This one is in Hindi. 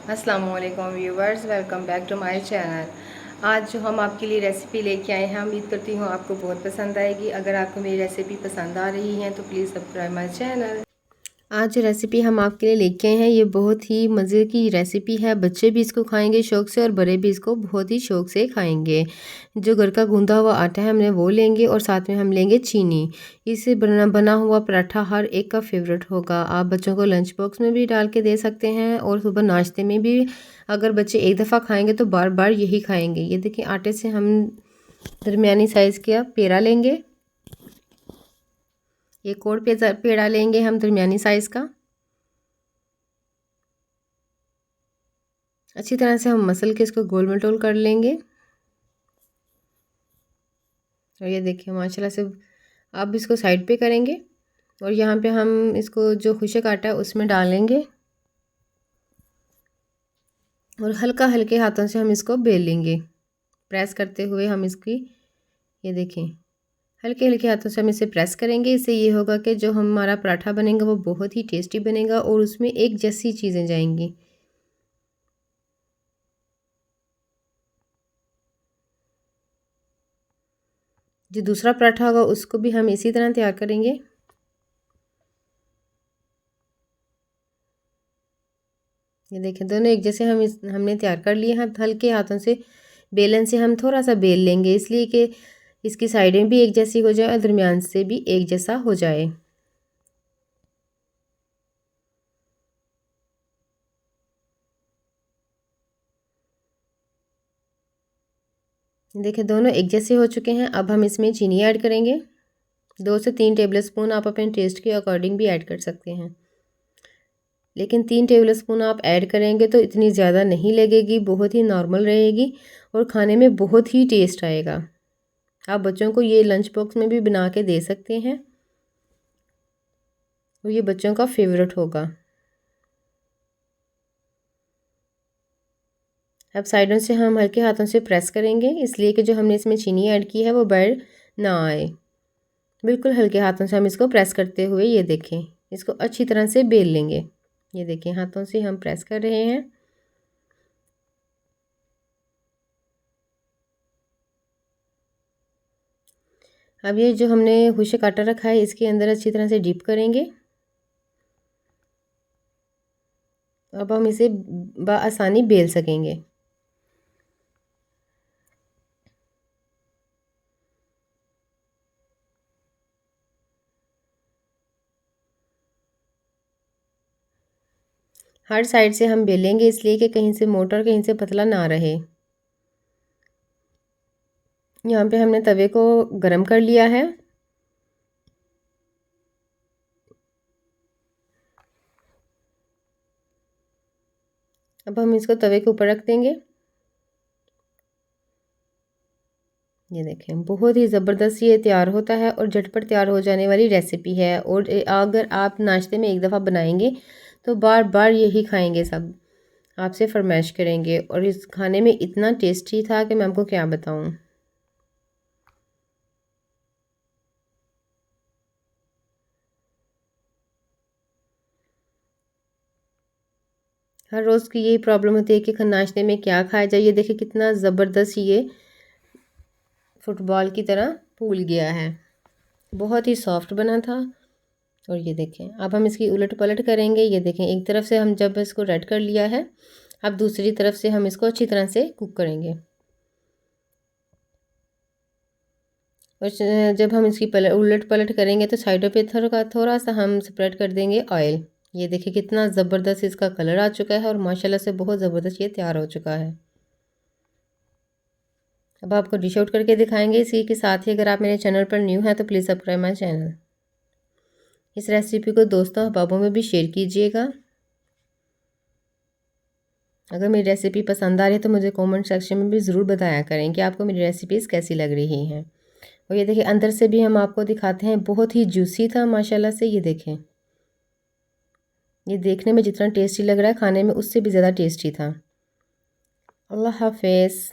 अस्सलामुअलैकुम viewers, welcome back to my channel. आज जो हम आपके लिए रेसिपी लेके आए हैं, उम्मीद करती हूँ आपको बहुत पसंद आएगी। अगर आपको मेरी रेसिपी पसंद आ रही है तो प्लीज़ सब्सक्राइब माय चैनल। आज जो रेसिपी हम आपके लिए लेके आए हैं ये बहुत ही मज़े की रेसिपी है। बच्चे भी इसको खाएंगे शौक़ से और बड़े भी इसको बहुत ही शौक़ से खाएंगे। जो घर का गूंदा हुआ आटा है हमने वो लेंगे और साथ में हम लेंगे चीनी। इससे बना हुआ पराठा हर एक का फेवरेट होगा। आप बच्चों को लंच बॉक्स में भी डाल के दे सकते हैं और सुबह नाश्ते में भी। अगर बच्चे एक दफ़ा खाएंगे तो बार बार यही खाएंगे। ये देखिए, आटे से हम दरमियानी साइज़ का पेड़ा लेंगे। एक और पेड़ा लेंगे हम दरमियानी साइज़ का। अच्छी तरह से हम मसल के इसको गोल मटोल कर लेंगे। और ये देखिए माशाल्लाह से अब इसको साइड पे करेंगे और यहाँ पे हम इसको जो खुशक आटा है उसमें डालेंगे और हल्का हल्के हाथों से हम इसको बेल लेंगे। प्रेस करते हुए हम इसकी, ये देखें, हल्के हल्के हाथों से हम इसे प्रेस करेंगे। इससे ये होगा कि जो हमारा पराठा बनेगा वो बहुत ही टेस्टी बनेगा और उसमें एक जैसी चीज़ें जाएंगी। जो दूसरा पराठा होगा उसको भी हम इसी तरह तैयार करेंगे। ये देखें, दोनों एक जैसे हमने तैयार कर लिए हैं। हल्के हाथों से बेलन से हम थोड़ा सा बेल लेंगे, इसलिए कि इसकी साइडें भी एक जैसी हो जाए और दरमियान से भी एक जैसा हो जाए। देखिए दोनों एक जैसे हो चुके हैं। अब हम इसमें चीनी ऐड करेंगे। 2 से 3 टेबल स्पून आप अपने टेस्ट के अकॉर्डिंग भी ऐड कर सकते हैं, लेकिन 3 टेबल स्पून आप ऐड करेंगे तो इतनी ज़्यादा नहीं लगेगी, बहुत ही नॉर्मल रहेगी और खाने में बहुत ही टेस्ट आएगा। आप बच्चों को ये लंच बॉक्स में भी बना के दे सकते हैं और ये बच्चों का फेवरेट होगा। अब साइडों से हम हल्के हाथों से प्रेस करेंगे, इसलिए कि जो हमने इसमें चीनी ऐड की है वो बाहर ना आए। बिल्कुल हल्के हाथों से हम इसको प्रेस करते हुए, ये देखें, इसको अच्छी तरह से बेल लेंगे। ये देखें, हाथों से हम प्रेस कर रहे हैं। अब ये जो हमने खुशक आटा रखा है इसके अंदर अच्छी तरह से डिप करेंगे। अब हम इसे बआसानी बेल सकेंगे। हर साइड से हम बेलेंगे, इसलिए कि कहीं से मोटा और कहीं से पतला ना रहे। यहाँ पे हमने तवे को गरम कर लिया है। अब हम इसको तवे के ऊपर रख देंगे। ये देखें, बहुत ही ज़बरदस्त ये तैयार होता है और झटपट तैयार हो जाने वाली रेसिपी है। और अगर आप नाश्ते में एक दफ़ा बनाएंगे तो बार बार यही खाएंगे, सब आपसे फरमाइश करेंगे। और इस खाने में इतना टेस्टी था कि मैं आपको क्या बताऊं। हर रोज़ की यही प्रॉब्लम होती है कि नाश्ते में क्या खाया जाए। ये देखिए कितना ज़बरदस्त ये फुटबॉल की तरह फूल गया है, बहुत ही सॉफ्ट बना था। और ये देखें, अब हम इसकी उलट पलट करेंगे। ये देखें, एक तरफ से हम जब इसको रेड कर लिया है, अब दूसरी तरफ से हम इसको अच्छी तरह से कुक करेंगे। और जब हम इसकी उलट पलट करेंगे तो साइडों पे थोड़ा सा हम स्प्रेड कर देंगे ऑयल। ये देखिए कितना ज़बरदस्त इसका कलर आ चुका है और माशाल्लाह से बहुत ज़बरदस्त ये तैयार हो चुका है। अब आपको डिश आउट करके दिखाएंगे। इसी के साथ ही अगर आप मेरे चैनल पर न्यू हैं तो प्लीज़ सब्सक्राइब माई चैनल। इस रेसिपी को दोस्तों अहबाबों में भी शेयर कीजिएगा। अगर मेरी रेसिपी पसंद आ रही है तो मुझे कमेंट सेक्शन में भी ज़रूर बताया करें कि आपको मेरी रेसिपीज़ कैसी लग रही हैं। और ये देखिए अंदर से भी हम आपको दिखाते हैं, बहुत ही जूसी था माशाल्लाह से। ये देखें, ये देखने में जितना टेस्टी लग रहा है खाने में उससे भी ज़्यादा टेस्टी था। अल्लाह हाफ़िज़।